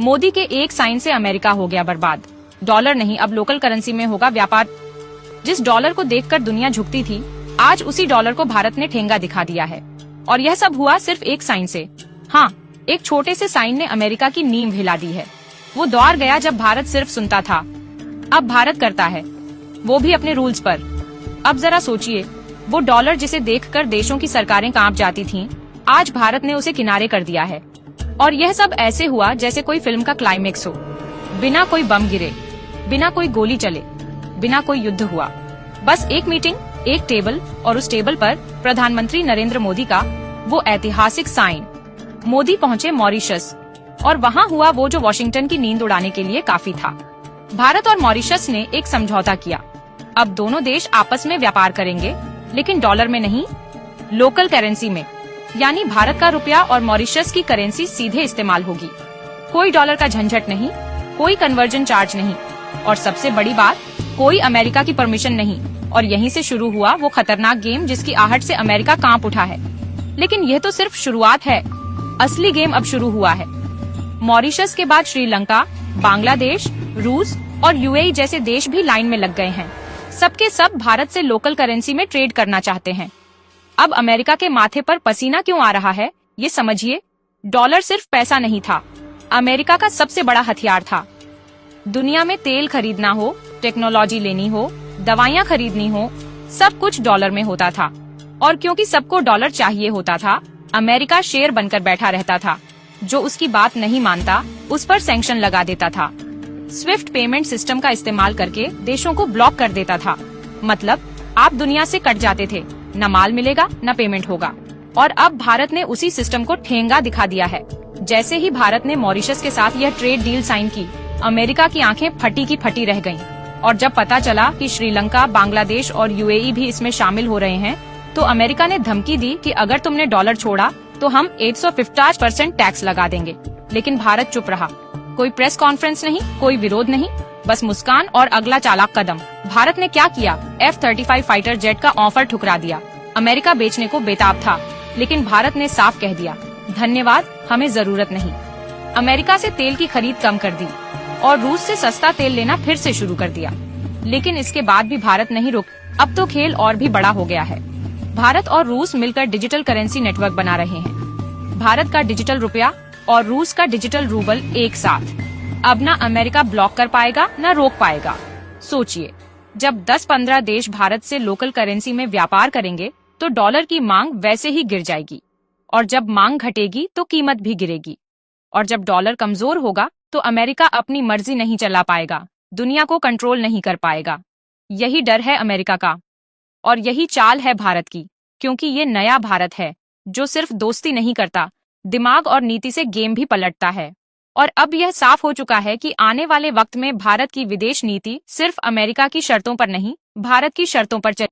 मोदी के एक साइन से अमेरिका हो गया बर्बाद। डॉलर नहीं, अब लोकल करेंसी में होगा व्यापार। जिस डॉलर को देखकर दुनिया झुकती थी, आज उसी डॉलर को भारत ने ठेंगा दिखा दिया है। और यह सब हुआ सिर्फ एक साइन से। हाँ, एक छोटे से साइन ने अमेरिका की नींव हिला दी है। वो दौर गया जब भारत सिर्फ सुनता था, अब भारत करता है, वो भी अपने रूल्स पर। अब जरा सोचिए, वो डॉलर जिसे देखकर देशों की सरकारें कांप जाती थीं, आज भारत ने उसे किनारे कर दिया है। और यह सब ऐसे हुआ जैसे कोई फिल्म का क्लाइमेक्स हो। बिना कोई बम गिरे, बिना कोई गोली चले, बिना कोई युद्ध हुआ। बस एक मीटिंग, एक टेबल, और उस टेबल पर प्रधानमंत्री नरेंद्र मोदी का वो ऐतिहासिक साइन। मोदी पहुंचे मॉरिशस, और वहाँ हुआ वो जो वॉशिंगटन की नींद उड़ाने के लिए काफी था। भारत और मॉरिशस ने एक समझौता किया। अब दोनों देश आपस में व्यापार करेंगे, लेकिन डॉलर में नहीं, लोकल करेंसी में। यानी भारत का रुपया और मॉरिशस की करेंसी सीधे इस्तेमाल होगी। कोई डॉलर का झंझट नहीं, कोई कन्वर्जन चार्ज नहीं, और सबसे बड़ी बात, कोई अमेरिका की परमिशन नहीं। और यहीं से शुरू हुआ वो खतरनाक गेम जिसकी आहट से अमेरिका कांप उठा है। लेकिन यह तो सिर्फ शुरुआत है, असली गेम अब शुरू हुआ है। मॉरिशस के बाद श्रीलंका, बांग्लादेश, रूस और यूएई जैसे देश भी लाइन में लग गए हैं। सबके सब भारत से लोकल करेंसी में ट्रेड करना चाहते हैं। अब अमेरिका के माथे पर पसीना क्यों आ रहा है, ये समझिए। डॉलर सिर्फ पैसा नहीं था, अमेरिका का सबसे बड़ा हथियार था। दुनिया में तेल खरीदना हो, टेक्नोलॉजी लेनी हो, दवाइयाँ खरीदनी हो, सब कुछ डॉलर में होता था। और क्योंकि सबको डॉलर चाहिए होता था, अमेरिका शेर बनकर बैठा रहता था। जो उसकी बात नहीं मानता, उस पर सैंक्शन लगा देता था। स्विफ्ट पेमेंट सिस्टम का इस्तेमाल करके देशों को ब्लॉक कर देता था। मतलब आप दुनिया से कट जाते थे, न माल मिलेगा न पेमेंट होगा। और अब भारत ने उसी सिस्टम को ठेंगा दिखा दिया है। जैसे ही भारत ने मॉरिशस के साथ यह ट्रेड डील साइन की, अमेरिका की आंखें फटी की फटी रह गईं। और जब पता चला कि श्रीलंका, बांग्लादेश और यूएई भी इसमें शामिल हो रहे हैं, तो अमेरिका ने धमकी दी कि अगर तुमने डॉलर छोड़ा तो हम 150% टैक्स लगा देंगे। लेकिन भारत चुप रहा। कोई प्रेस कॉन्फ्रेंस नहीं, कोई विरोध नहीं, बस मुस्कान और अगला चालाक कदम। भारत ने क्या किया, F-35 फाइटर जेट का ऑफर ठुकरा दिया। अमेरिका बेचने को बेताब था, लेकिन भारत ने साफ कह दिया, धन्यवाद, हमें जरूरत नहीं। अमेरिका से तेल की खरीद कम कर दी और रूस से सस्ता तेल लेना फिर से शुरू कर दिया। लेकिन इसके बाद भी भारत नहीं रुक। अब तो खेल और भी बड़ा हो गया है। भारत और रूस मिलकर डिजिटल करेंसी नेटवर्क बना रहे हैं। भारत का डिजिटल रुपया और रूस का डिजिटल रूबल एक साथ। अब ना अमेरिका ब्लॉक कर पाएगा न रोक पाएगा। सोचिए, जब 10-15 देश भारत से लोकल करेंसी में व्यापार करेंगे, तो डॉलर की मांग वैसे ही गिर जाएगी। और जब मांग घटेगी तो कीमत भी गिरेगी। और जब डॉलर कमजोर होगा तो अमेरिका अपनी मर्जी नहीं चला पाएगा, दुनिया को कंट्रोल नहीं कर पाएगा। यही डर है अमेरिका का, और यही चाल है भारत की। क्योंकि ये नया भारत है, जो सिर्फ दोस्ती नहीं करता, दिमाग और नीति से गेम भी पलटता है। और अब यह साफ हो चुका है कि आने वाले वक्त में भारत की विदेश नीति सिर्फ अमेरिका की शर्तों पर नहीं, भारत की शर्तों पर चले।